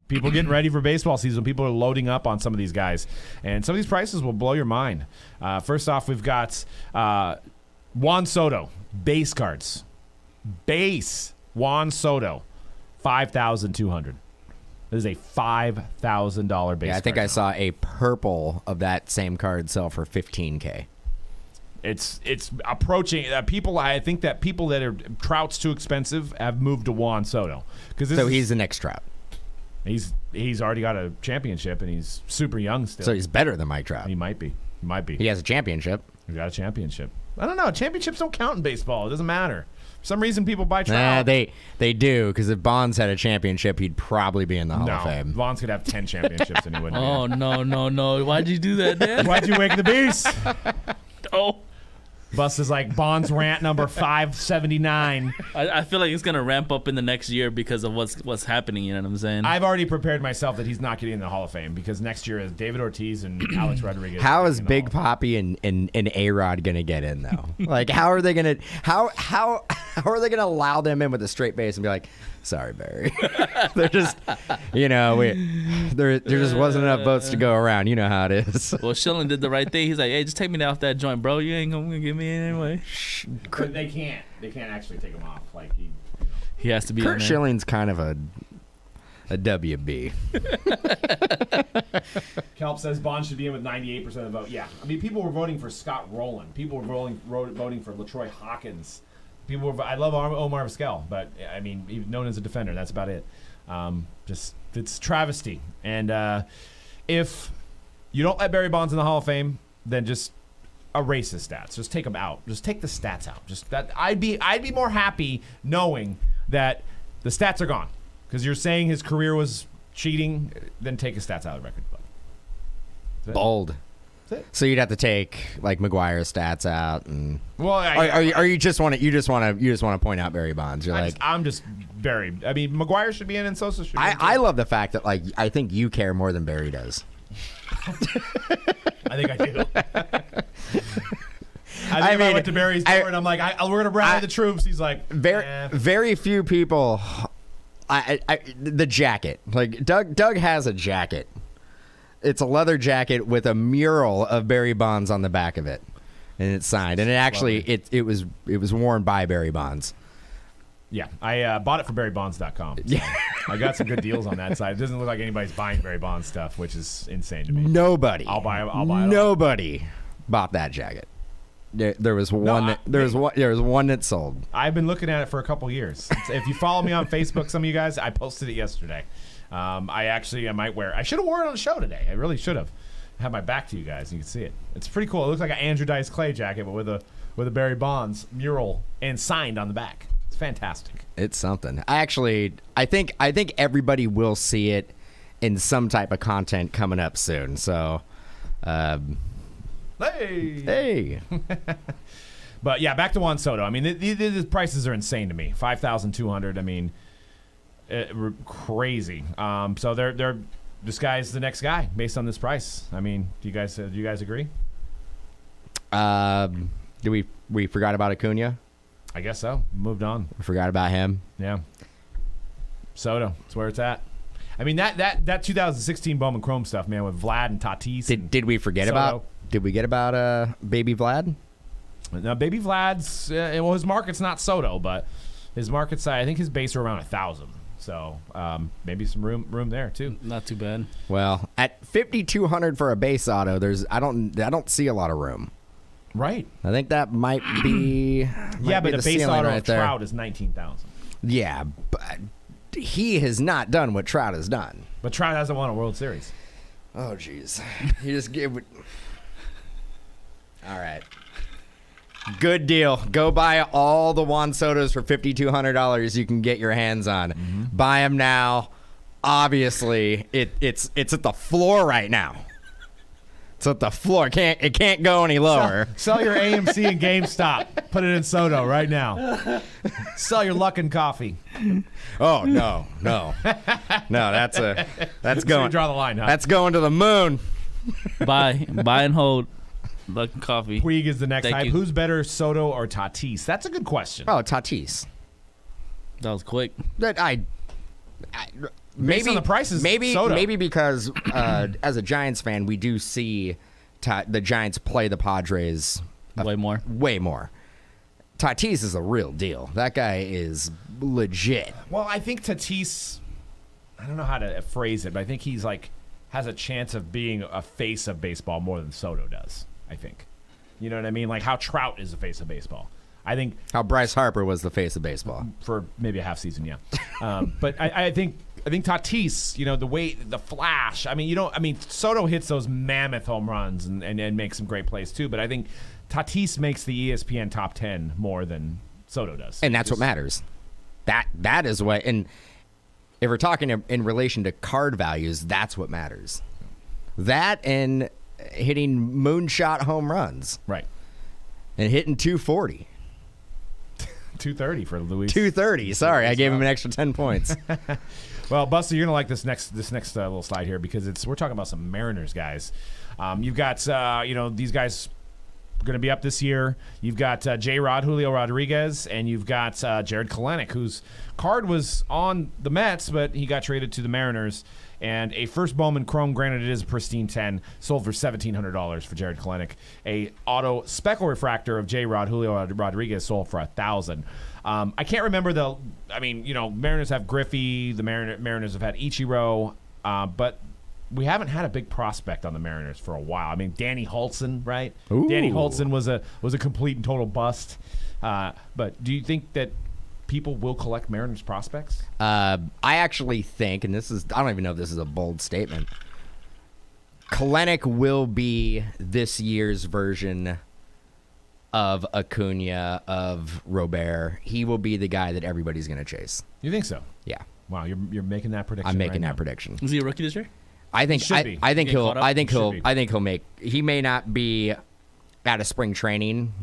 People getting ready for baseball season. People are loading up on some of these guys. And some of these prices will blow your mind. First off, we've got Juan Soto, base cards. Base Juan Soto, $5,200. This is a $5,000 base. Yeah, I think card I saw a purple of that same card sell for $15K. It's approaching people. I think that people that are Trout's too expensive have moved to Juan Soto so he's the next Trout. He's already got a championship and he's super young still. So he's better than Mike Trout. He might be. He has a championship. He's got a championship. I don't know. Championships don't count in baseball. It doesn't matter. For some reason, people buy Trout. They do, because if Bonds had a championship, he'd probably be in the Hall of Fame. Bonds could have 10 championships and he wouldn't. Oh, no. Why'd you do that, Dan? Why'd you wake the beast? Oh. Bus is like Bonds rant number 579. I feel like it's going to ramp up in the next year because of what's happening, you know what I'm saying? I've already prepared myself that he's not getting in the Hall of Fame because next year is David Ortiz and Alex Rodriguez. How is Big Papi and A-Rod going to get in, though? Like, how are they going to how are they going to allow them in with a straight face and be like, sorry, Barry. They're just, there just wasn't enough votes to go around. You know how it is. Well, Schilling did the right thing. He's like, hey, just take me off that joint, bro. You ain't going to get me in anyway. But they can't. They can't actually take him off. Like he has to be. Kurt Schilling's kind of a WB. Kelp says Bond should be in with 98% of the vote. Yeah. I mean, people were voting for Scott Rowland. People were voting for LaTroy Hawkins. I love Omar Vizquel, but I mean, he's known as a defender. That's about it. Just it's travesty. And if you don't let Barry Bonds in the Hall of Fame, then just erase his stats. Just take them out. Just take the stats out. Just that I'd be more happy knowing that the stats are gone because you're saying his career was cheating. Then take his stats out of the record book. Bold. So you'd have to take like McGuire's stats out, and you just want to point out Barry Bonds. I'm just Barry. I mean, McGuire should be in, and Sosa should be in. I love the fact that I think you care more than Barry does. I think I do. I went to Barry's door and I'm like, we're gonna rally the troops. He's like, very few people. The jacket, like Doug has a jacket. It's a leather jacket with a mural of Barry Bonds on the back of it, and it's signed. And it was worn by Barry Bonds. Yeah, I bought it for BarryBonds.com. So yeah, I got some good deals on that side. It doesn't look like anybody's buying Barry Bonds stuff, which is insane to me. Nobody. I'll buy it. Nobody bought that jacket. There was one. There was one that sold. I've been looking at it for a couple years. If you follow me on Facebook, some of you guys, I posted it yesterday. I might wear. I should have worn it on the show today. I really should have. Have my back to you guys. You can see it. It's pretty cool. It looks like an Andrew Dice Clay jacket, but with a Barry Bonds mural and signed on the back. It's fantastic. It's something. I think everybody will see it in some type of content coming up soon. So, hey. But yeah, back to Juan Soto. I mean, the prices are insane to me. $5,200. I mean. Crazy. So they're this guy's the next guy based on this price. I mean, do you guys agree? Do we forgot about Acuna? I guess so. Moved on. We forgot about him. Yeah. Soto. That's where it's at. I mean that 2016 Bowman Chrome stuff, man, with Vlad and Tatis. Did we forget about? Did we get about Baby Vlad? No, Baby Vlad's his market's not Soto, but his market size. I think his base are around 1,000. So maybe some room there too. Not too bad. Well, at $5,200 for a base auto, I don't see a lot of room. Right. I think that might be but the base auto of Trout is 19,000. Yeah, but he has not done what Trout has done. But Trout hasn't won a World Series. Oh jeez, he just gave. All right. Good deal. Go buy all the Juan Sotos for $5,200 you can get your hands on. Mm-hmm. Buy them now. Obviously, it's at the floor right now. It's at the floor. It can't go any lower. Sell your AMC and GameStop. Put it in Soto right now. Sell your Luckin Coffee. Oh no. That's going. Draw the line. Huh? That's going to the moon. Buy and hold. Luckin Coffee. Puig is the next hype. Who's better, Soto or Tatis? That's a good question. Oh, Tatis. That was quick. Based on the prices, maybe Soto. because as a Giants fan, we do see the Giants play the Padres Way more. Way more. Tatis is a real deal. That guy is legit. Well, I think Tatis, I don't know how to phrase it, but I think he's like has a chance of being a face of baseball more than Soto does, I think. You know what I mean? Like how Trout is the face of baseball. I think how Bryce Harper was the face of baseball for maybe a half season, yeah. But I think Tatis, the flash. I mean, Soto hits those mammoth home runs and makes some great plays too. But I think Tatis makes the ESPN top 10 more than Soto does, and that's what matters. That is what. And if we're talking in relation to card values, that's what matters. That and hitting moonshot home runs, right? And hitting 240. 230 for Luis. 230. Sorry, I gave him an extra 10 points. Well, Buster, you're gonna like this next little slide here because we're talking about some Mariners guys. You've got these guys are gonna be up this year. You've got J-Rod, Julio Rodriguez, and you've got Jared Kelenic, whose card was on the Mets, but he got traded to the Mariners. And a first Bowman Chrome, granted it is a pristine 10, sold for $1,700 for Jared Kelenic. A auto speckle refractor of J-Rod, Julio Rodriguez, sold for $1,000. I can't remember Mariners have Griffey, the Mariners have had Ichiro, but we haven't had a big prospect on the Mariners for a while. I mean, Danny Hultzen, right? Ooh. Danny Hultzen was a complete and total bust. But do you think that people will collect Mariners prospects? I actually think, and I don't even know if this is a bold statement, Kelenic will be this year's version of Acuna, of Robert. He will be the guy that everybody's going to chase. You think so? Yeah. Wow, you're making that prediction. I'm making right that now. prediction. Is he a rookie this year? I think he'll make. He may not be out of spring training,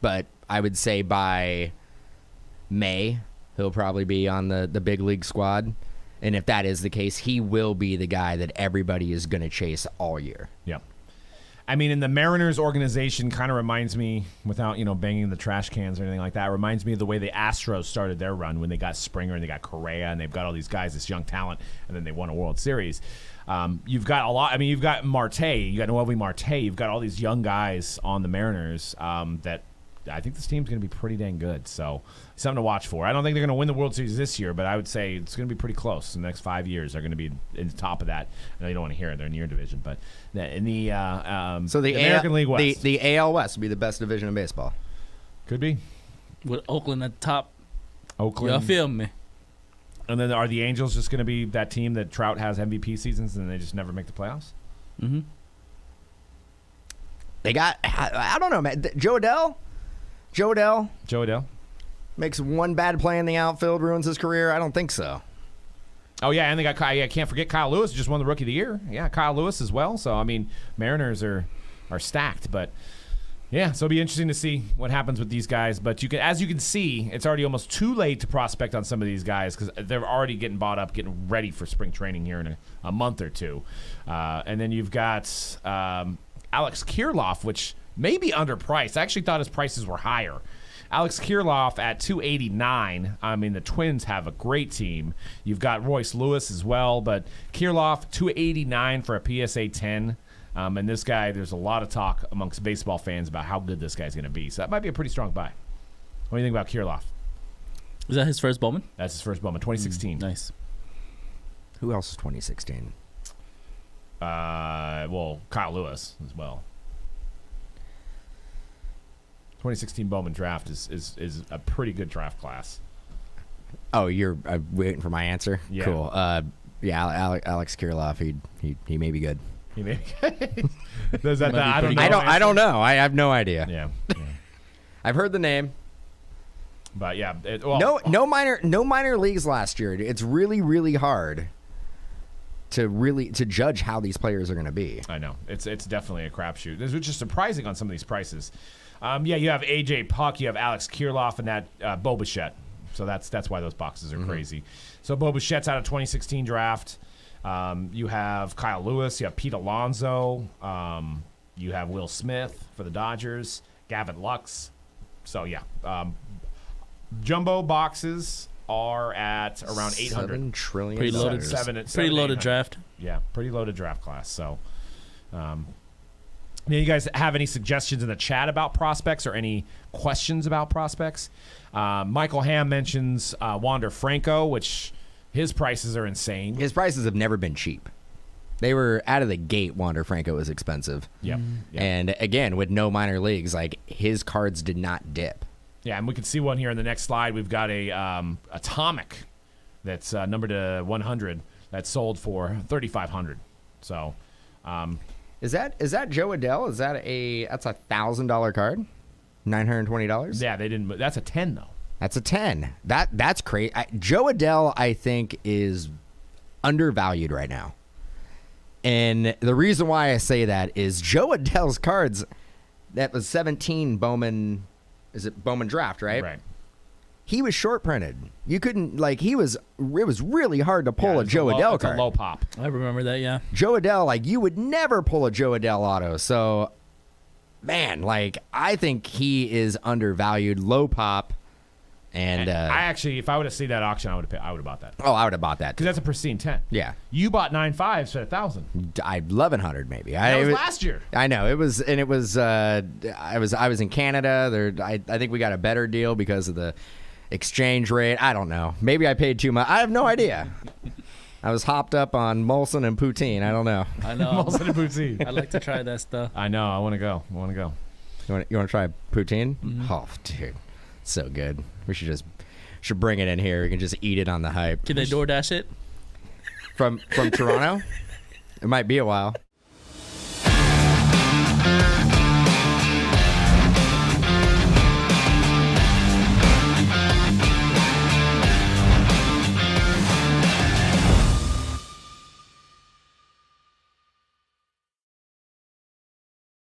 but I would say by May he'll probably be on the big league squad. And if that is the case, he will be the guy that everybody is going to chase all year. Yeah. I mean, and the Mariners organization kind of reminds me, without banging the trash cans or anything like that, reminds me of the way the Astros started their run when they got Springer and they got Correa and they've got all these guys, this young talent, and then they won a World Series. You've got a lot. I mean, you've got Marte, you got Noelvi Marte, you've got all these young guys on the Mariners that I think this team's going to be pretty dang good. So something to watch for. I don't think they're going to win the World Series this year, but I would say it's going to be pretty close. In the next 5 years, they're going to be in the top of that. I know you don't want to hear it; they're in your division, but in the the American League West, the AL West would be the best division in baseball. Could be with Oakland at the top. Oakland, y'all feel me? And then are the Angels just going to be that team that Trout has MVP seasons and they just never make the playoffs? Mm-hmm. They got I don't know, man. Joe Adell makes one bad play in the outfield, ruins his career. I don't think so. Oh, yeah, and they got I can't forget Kyle Lewis, just won the Rookie of the Year. Yeah, Kyle Lewis as well. So, I mean, Mariners are stacked. But, yeah, so it'll be interesting to see what happens with these guys. But as you can see, it's already almost too late to prospect on some of these guys because they're already getting bought up, getting ready for spring training here in a month or two. And then you've got Alex Kirilloff, which may be underpriced. I actually thought his prices were higher. Alex Kirilloff at $289. I mean, the Twins have a great team. You've got Royce Lewis as well, but Kirilloff, $289 for a PSA 10. And this guy, there's a lot of talk amongst baseball fans about how good this guy's going to be. So that might be a pretty strong buy. What do you think about Kirilloff? Is that his first Bowman? That's his first Bowman, 2016. Nice. Who else is 2016? Well, Kyle Lewis as well. 2016 Bowman draft is a pretty good draft class. Oh, you're waiting for my answer? Yeah. Cool. Alex Kirilloff, he may be good. He may be good. Does that? Might be I don't know. I have no idea. Yeah. I've heard the name. But yeah, no minor leagues last year. It's really, really hard to judge how these players are going to be. I know it's definitely a crapshoot. Which is surprising on some of these prices. You have AJ Puck, you have Alex Kirilloff, and that Bo Bichette. So that's why those boxes are crazy. So Bo Bichette's out of 2016 draft. You have Kyle Lewis, you have Pete Alonso, you have Will Smith for the Dodgers, Gavin Lux. So yeah, jumbo boxes are at around 800. $7 trillion. Pretty loaded. Pretty loaded draft. Yeah, pretty loaded draft class. So, you guys have any suggestions in the chat about prospects or any questions about prospects? Michael Ham mentions Wander Franco, which his prices are insane. His prices have never been cheap. They were out of the gate. Wander Franco was expensive. Yep. And again, with no minor leagues, like his cards did not dip. Yeah, and we can see one here in the next slide. We've got a Atomic that's numbered to 100 that sold for $3,500. So, is that Joe Adell? That's a $1,000 card? $920? yeah, they didn't. That's a 10 though. That's a 10. That's crazy. Joe Adell, I think, is undervalued right now. And the reason why I say that is Joe Adell's cards, that was 17 Bowman, is it Bowman draft, right? Right. He was short printed. You couldn't, like, it was really hard to pull a Joe Adell it's card. a low pop. I remember that. Yeah. Joe Adell, like, you would never pull a Joe Adell auto. So, man, like, I think he is undervalued, low pop. And I actually, if I would have seen that auction, I would have bought that. oh, I would have bought that. Because that's a pristine 10. Yeah. You bought 9.5s for 1,000. 1100 maybe. That was last year. I know it was, and it was. I was in Canada. I think we got a better deal because of the exchange rate. I don't know. Maybe I paid too much. I have no idea. I was hopped up on Molson and poutine. I don't know. I know. Molson and poutine. I'd like to try that stuff. I know. I want to go. You want to try poutine? Oh, dude, so good. We should bring it in here. We can just eat it on the hype. Can they DoorDash it? From Toronto? It might be a while.